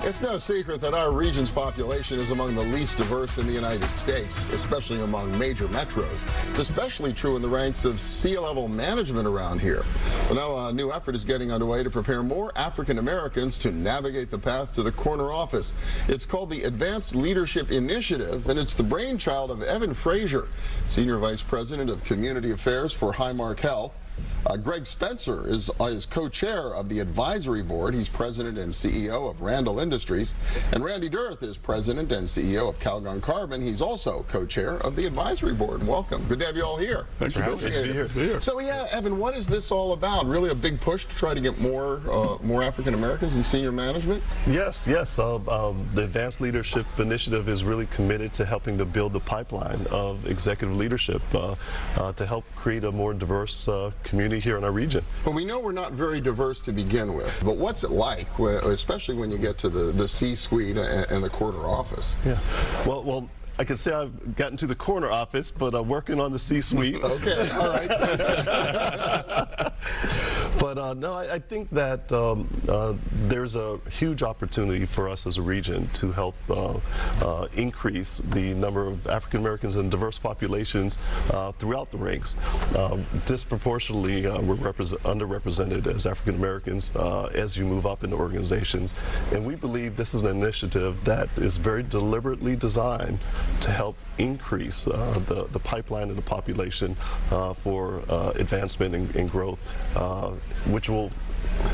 It's no secret that our region's population is among the least diverse in the United States, especially among major metros. It's especially true in the ranks of C-level management around here. Well, now a new effort is getting underway to prepare more African Americans to navigate the path to the corner office. It's called the Advanced Leadership Initiative, and it's the brainchild of Evan Frazier, Senior Vice President of Community Affairs for Highmark Health. Greg Spencer is co-chair of the advisory board. He's president and CEO of Randall Industries. And Randy Dearth is president and CEO of Calgon Carbon. He's also co-chair of the advisory board. And welcome. Good to have you all here. Thanks for having us here. So yeah, Evan, what is this all about? Really a big push to try to get more African Americans in senior management? Yes. The Advanced Leadership Initiative is really committed to helping to build the pipeline of executive leadership to help create a more diverse community here in our region. Well, we know we're not very diverse to begin with, but what's it like, especially when you get to the C-suite and the corner office? Yeah. Well, I can say I've gotten to the corner office, but I'm working on the C-suite. Okay, all right. But no, I think that there's a huge opportunity for us as a region to help increase the number of African Americans and diverse populations throughout the ranks. Disproportionately, we're underrepresented as African Americans as you move up in organizations, and we believe this is an initiative that is very deliberately designed to help increase the pipeline of the population for advancement and growth, which will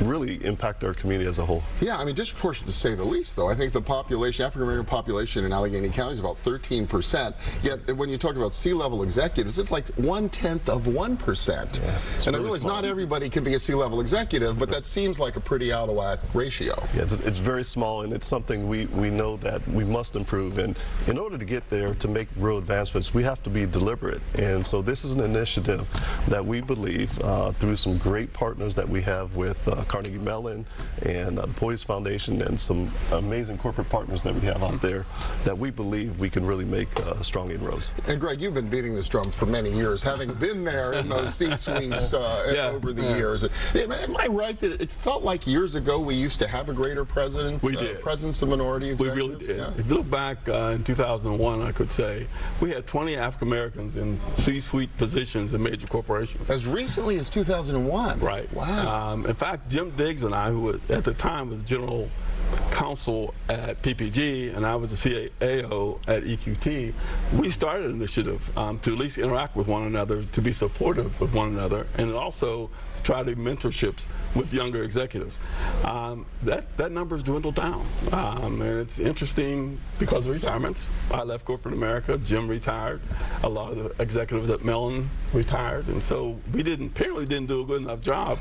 really impact our community as a whole. Yeah, I mean, disproportionate to say the least, though. I think the population, African American population in Allegheny County is about 13%. Yet, when you talk about C-level executives, it's like 1/10 of 1%. Yeah, and I realize not everybody can be a C-level executive, but that seems like a pretty out of whack ratio. Yeah, it's very small, and it's something we know that we must improve. And in order to get there, to make real advancements, we have to be deliberate. And so this is an initiative that we believe, through some great partners that we have with Carnegie Mellon and the Poise Foundation and some amazing corporate partners that we have out there, that we believe we can really make strong inroads. And Greg, you've been beating this drum for many years, having been there in those C-suites over the years. Am I right that it felt like years ago we used to have a greater presence of minority executives? We really did. Yeah. If you look back in 2001, I could say, we had 20 African Americans in C-suite positions in major corporations. As recently as 2001? Right. Wow. In fact, Jim Diggs and I, who at the time was general counsel at PPG, and I was the CAO at EQT, we started an initiative to at least interact with one another, to be supportive of one another, and also to try to do mentorships with younger executives. That number's dwindled down, and it's interesting because of retirements. I left corporate America, Jim retired, a lot of the executives at Mellon retired, and so we apparently didn't do a good enough job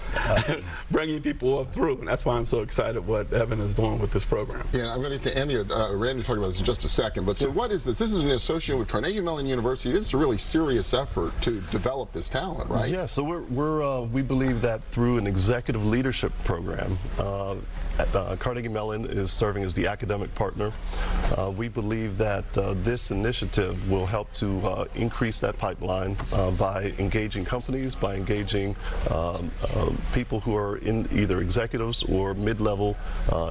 bringing people up through, and that's why I'm so excited what Evan is doing with this program. Yeah, I'm going to end you, Randy, talk about this in just a second, but so what is this? This is an association with Carnegie Mellon University. This is a really serious effort to develop this talent, right? Yeah, so we believe that through an executive leadership program, Carnegie Mellon is serving as the academic partner. We believe that this initiative will help to increase that pipeline by engaging companies, by engaging people who are in either executives or mid-level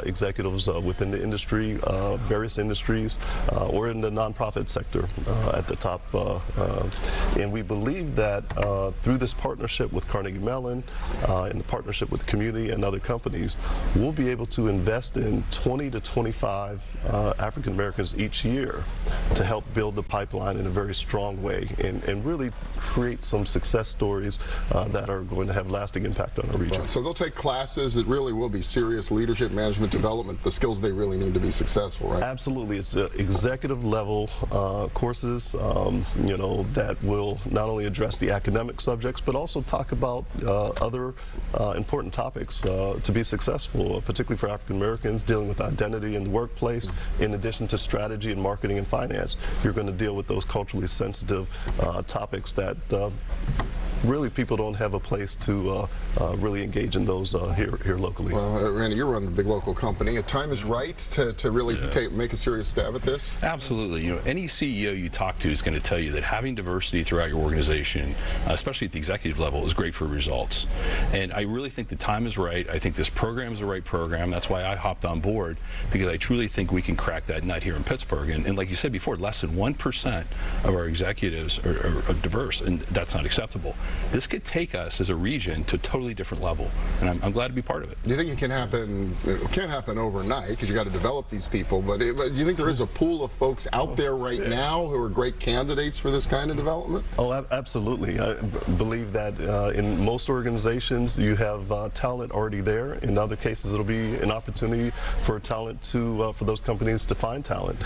executives within the industry, various industries, or in the nonprofit sector at the top. And we believe that through this partnership with Carnegie Mellon and the partnership with the community and other companies, we'll be able to invest in 20 to 25 African Americans each year to help build the pipeline in a very strong way and really create some success stories that are going to have lasting impact on our region. Right. So they'll take classes that really will be serious leadership, management development, the skills they really need to be successful, right? Absolutely. It's executive level courses, that will not only address the academic subjects, but also talk about other important topics to be successful, particularly for African Americans, dealing with identity in the workplace. In addition to strategy and marketing and finance, you're going to deal with those culturally sensitive topics that really people don't have a place to really engage in those here locally. Well, Randy, you're running a big local company. Time is right to really make a serious stab at this? Absolutely. You know, any CEO you talk to is going to tell you that having diversity throughout your organization, especially at the executive level, is great for results. And I really think the time is right. I think this program is the right program. That's why I hopped on board, because I truly think we can crack that nut here in Pittsburgh. And like you said before, less than 1% of our executives are diverse, and that's not acceptable. This could take us as a region to a totally different level, and I'm glad to be part of it. Do you think it can happen? It can't happen overnight because you got to develop these people. But do you think there is a pool of folks out there right now who are great candidates for this kind of development? Oh, absolutely. I believe that in most organizations you have talent already there. In other cases, it'll be an opportunity for talent to for those companies to find talent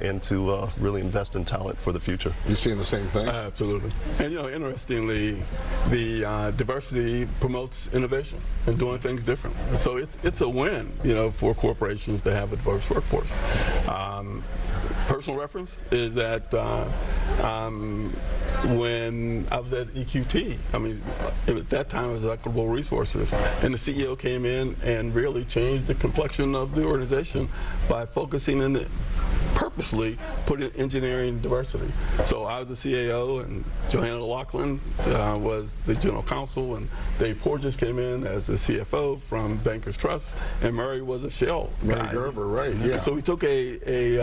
and to really invest in talent for the future. You seeing the same thing? Absolutely. And you know, interestingly, the diversity promotes innovation and doing things different. So it's a win, you know, for corporations to have a diverse workforce. Personal reference is that when I was at EQT, I mean, at that time it was Equitable Resources, and the CEO came in and really changed the complexion of the organization by focusing in purposely put in engineering diversity. So I was the CAO, and Johanna Laughlin was the general counsel, and Dave Porges came in as the CFO from Bankers Trust, and Murray was a shell Murray guy. Gerber, right? Yeah. So we took a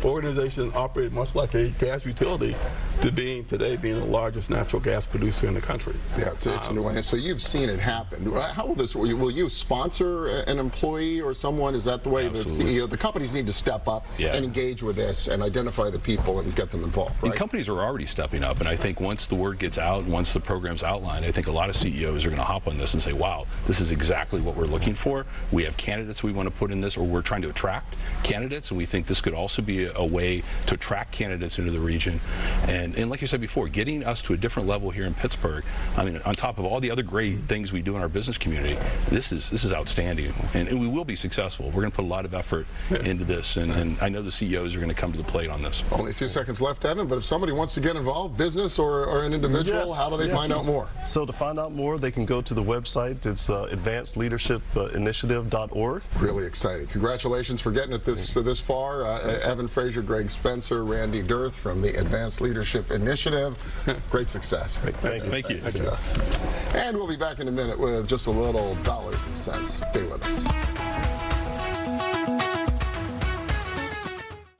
organization operated much like a gas utility to today being the largest natural gas producer in the country. Yeah, it's a new way. So you've seen it happen. How will this? Will you sponsor an employee or someone? Is that the way the CEO? The companies need to step up and engage with this and identify the people and get them involved, right? And companies are already stepping up, and I think once the word gets out, once the program's outlined, I think a lot of CEOs are going to hop on this and say, wow, this is exactly what we're looking for. We have candidates we want to put in this, or we're trying to attract candidates, and we think this could also be a way to attract candidates into the region. And like you said before, getting us to a different level here in Pittsburgh, I mean, on top of all the other great things we do in our business community, this is outstanding, and we will be successful. We're going to put a lot of effort into this, and I know the CEOs are going to come to the plate on this. Only a few seconds left, Evan, but if somebody wants to get involved, business or an individual, how do they find out more? So to find out more, they can go to the website. It's advancedleadershipinitiative.org. Really exciting. Congratulations for getting it this far. Evan Frazier, Greg Spencer, Randy Dearth from the Advanced Leadership Initiative. Great success. Thank you. And we'll be back in a minute with just a little dollars and cents. Stay with us.